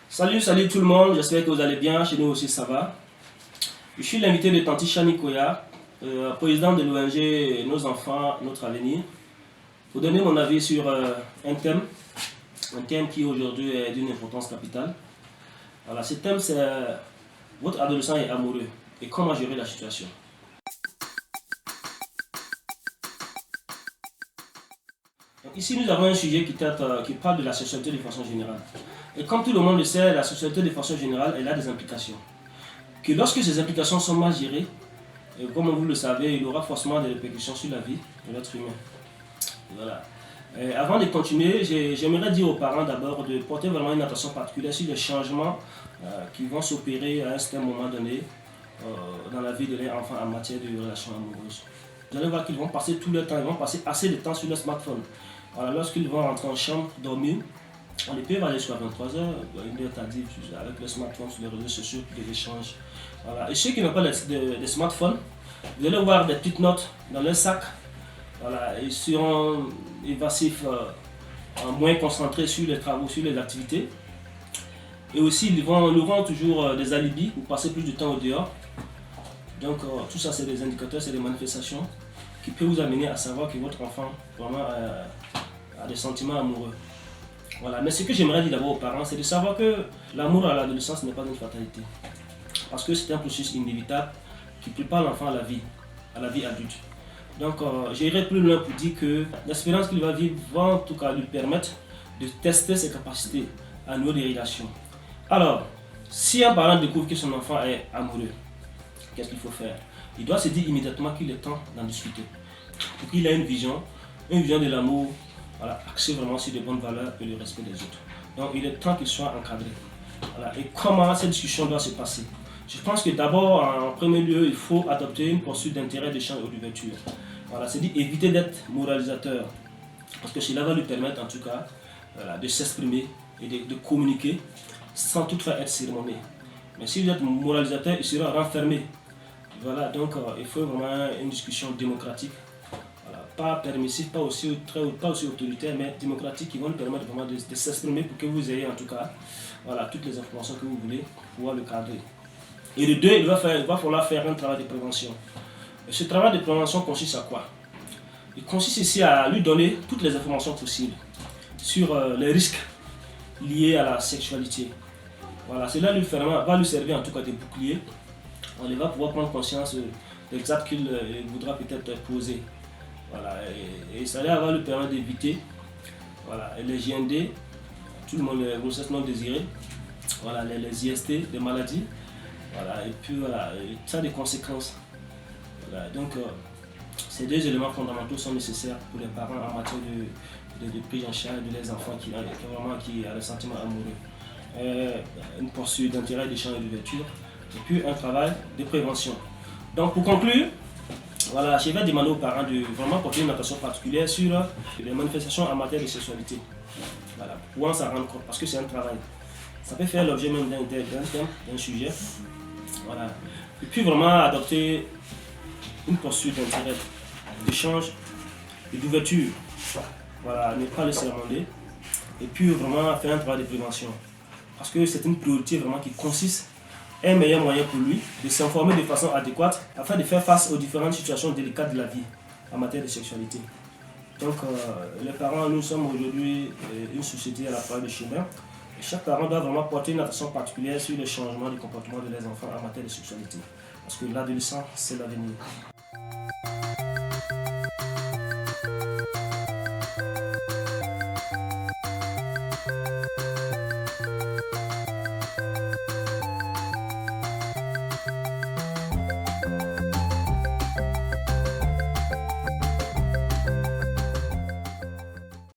Salut tout le monde, j'espère que vous allez bien, chez nous aussi ça va. Je suis l'invité de Tanti Chani Koya, président de l'ONG Nos Enfants, Notre Avenir, pour donner mon avis sur un thème qui aujourd'hui est d'une importance capitale. Voilà, ce thème c'est votre adolescent est amoureux et comment gérer la situation. Donc ici nous avons un sujet qui parle de la sexualité de façon générale. Et comme tout le monde le sait, la sexualité de façon générale, elle a des implications. Que lorsque ces implications sont mal gérées, comme vous le savez, il aura forcément des répercussions sur la vie de l'être humain. Voilà. Avant de continuer, j'aimerais dire aux parents d'abord de porter vraiment une attention particulière sur les changements qui vont s'opérer à un certain moment donné dans la vie de leur enfant en matière de relations amoureuses. Vous allez voir qu'ils vont passer tout le temps, ils vont passer assez de temps sur le smartphone. Voilà, lorsqu'ils vont rentrer en chambre, dormir, on les peut aller jusqu'à 23h, une heure tardive avec le smartphone sur les réseaux sociaux, des échanges. Voilà. Et ceux qui n'ont pas de smartphone, vous allez voir des petites notes dans leur sac. Voilà. Ils seront évasifs, moins concentrés sur les travaux, sur les activités. Et aussi, ils auront toujours des alibis pour passer plus de temps au dehors. Donc, tout ça, c'est des indicateurs, c'est des manifestations qui peuvent vous amener à savoir que votre enfant vraiment a des sentiments amoureux. Voilà. Mais ce que j'aimerais dire d'abord aux parents, c'est de savoir que l'amour à l'adolescence n'est pas une fatalité. Parce que c'est un processus inévitable qui prépare l'enfant à la vie adulte. Donc j'irai plus loin pour dire que l'expérience qu'il va vivre va en tout cas lui permettre de tester ses capacités à nouveau des relations. Alors, si un parent découvre que son enfant est amoureux, qu'est-ce qu'il faut faire? Il doit se dire immédiatement qu'il est temps d'en discuter. Pour qu'il ait une vision de l'amour, voilà, axée vraiment sur de bonnes valeurs et le respect des autres. Donc il est temps qu'il soit encadré. Voilà. Et comment cette discussion doit se passer? Je pense que d'abord, en premier lieu, il faut adopter une posture d'intérêt, d'échange et d'ouverture. Voilà, c'est-à-dire éviter d'être moralisateur. Parce que cela va lui permettre en tout cas de s'exprimer et de communiquer sans toutefois être cérémonié. Mais si vous êtes moralisateur, il sera renfermé. Voilà, donc il faut vraiment une discussion démocratique. Voilà, pas permissif, pas aussi autoritaire, mais démocratique qui va lui permettre vraiment de s'exprimer pour que vous ayez en tout cas toutes les informations que vous voulez pour pouvoir le cadrer. Et de deux, il va falloir faire un travail de prévention. Et ce travail de prévention consiste à quoi? Il consiste ici à lui donner toutes les informations possibles sur les risques liés à la sexualité. Voilà, cela va lui servir en tout cas de bouclier. Il va pouvoir prendre conscience des actes qu'il voudra peut-être poser. Voilà, et cela va lui permettre d'éviter les GND, tout le monde, les grossesses non désirées, les IST, les maladies. Voilà, et puis ça a des conséquences. Voilà, donc ces deux éléments fondamentaux sont nécessaires pour les parents en matière de prise en charge de les enfants qui a le sentiment amoureux. Une posture d'intérêt, d'échange et d'ouverture, et puis un travail de prévention. Donc pour conclure, voilà, je vais demander aux parents de vraiment porter une attention particulière sur les manifestations en matière de sexualité. Voilà, pour pouvoir s'en rendre compte, parce que c'est un travail. Ça peut faire l'objet même d'un thème, d'un sujet. Voilà. Et puis vraiment adopter une posture d'intérêt, d'échange et d'ouverture. Voilà, ne pas le sermonner. Et puis vraiment faire un travail de prévention. Parce que c'est une priorité vraiment qui consiste à un meilleur moyen pour lui de s'informer de façon adéquate afin de faire face aux différentes situations délicates de la vie en matière de sexualité. Donc les parents, nous sommes aujourd'hui une société à la fois de chemin. Et chaque parent doit vraiment porter une attention particulière sur le changement du comportement de leurs enfants en matière de sexualité. Parce que l'adolescent, c'est l'avenir.